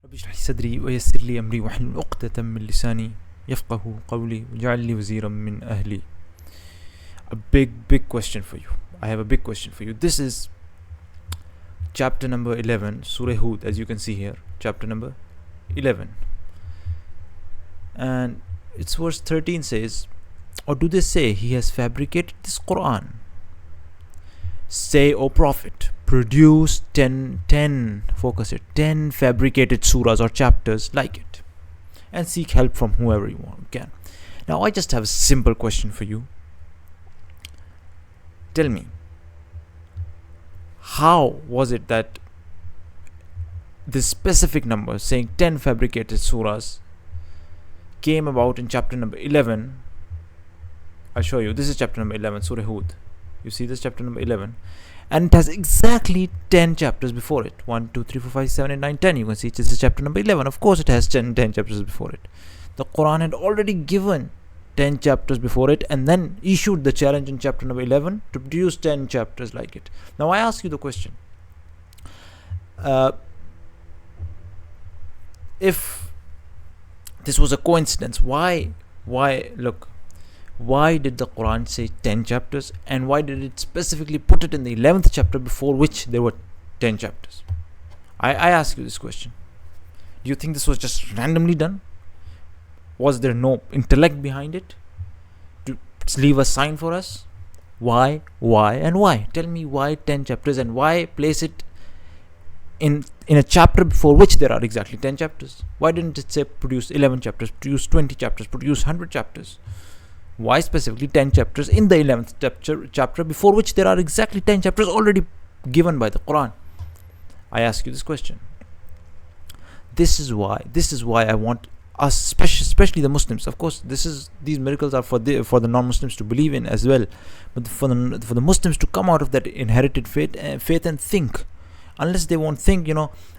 رب اشرح لي صدري ويسر لي أمري واحلل عقدة من لساني يفقه قولي واجعل لي وزيرا من أهلي. A big question for you. I have a big question for you. This is chapter number 11, Surah Hud, as you can see here. Chapter number 11. And its verse 13 says, or do they say he has fabricated this Qur'an? Say, O Prophet, produce 10 fabricated surahs or chapters like it, and seek help from whoever you can. Now I just have a simple question for you. Tell me, how was it that this specific number saying 10 fabricated surahs came about in chapter number 11? I'll show you. This is chapter number 11, Surah Hud. You see this, chapter number 11, and it has exactly 10 chapters before it. 1, 2, 3, 4, 5, 7, 8, 9, 10. You can see this is chapter number 11. Of course it has 10 chapters before it. The Quran had already given 10 chapters before it and then issued the challenge in chapter number 11 to produce 10 chapters like it. Now I ask you the question, if this was a coincidence, why did the Quran say 10 chapters, and why did it specifically put it in the 11th chapter before which there were 10 chapters? I ask you this question. Do you think this was just randomly done? Was there no intellect behind it to leave a sign for us? Why? Tell me why 10 chapters, and why place it in a chapter before which there are exactly 10 chapters? Why didn't it say produce 11 chapters, produce 20 chapters, produce 100 chapters? Why specifically 10 chapters in the 11th chapter before which there are exactly 10 chapters already given by the Quran? I ask you this question. This is why I want us, especially the Muslims. Of course, these miracles are for the non-Muslims to believe in as well, but for the Muslims to come out of that inherited faith and think. Unless they won't think,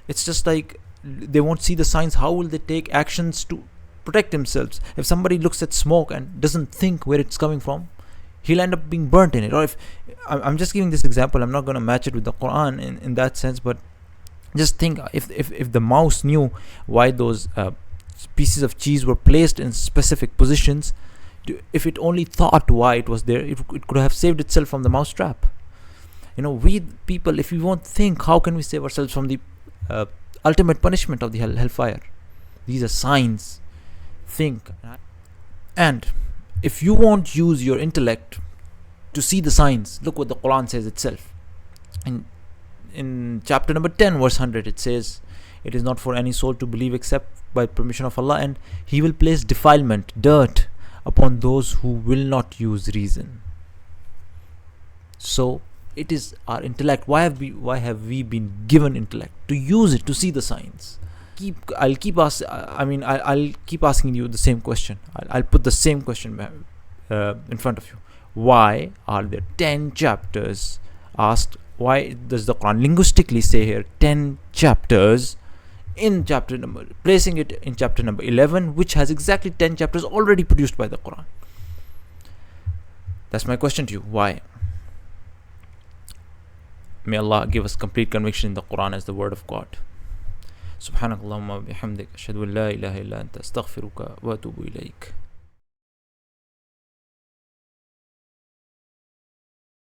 it's just like they won't see the signs. How will they take actions to protect themselves? If somebody looks at smoke and doesn't think where it's coming from, he'll end up being burnt in it. Or if I'm just giving this example, I'm not going to match it with the Quran in that sense, but just think, if the mouse knew why those pieces of cheese were placed in specific positions, if it only thought why it was there, it could have saved itself from the mouse trap. We people, if we won't think, how can we save ourselves from the ultimate punishment of the hellfire? These are signs. Think. And if you won't use your intellect to see the signs, look what the Quran says itself. In chapter number 10 verse 100, it says, it is not for any soul to believe except by permission of Allah, and He will place defilement, dirt, upon those who will not use reason. So it is our intellect. Why have we been given intellect? To use it, to see the signs. I'll keep asking you the same question. I'll put the same question in front of you. Why are there 10 chapters asked? Why does the Quran linguistically say here 10 chapters in chapter number, placing it in chapter number 11, which has exactly 10 chapters already produced by the Quran? That's my question to you. Why? May Allah give us complete conviction in the Quran as the word of God. سبحانك اللهم وبحمدك أشهد أن لا إله إلا أنت أستغفرك وأتوب إليك.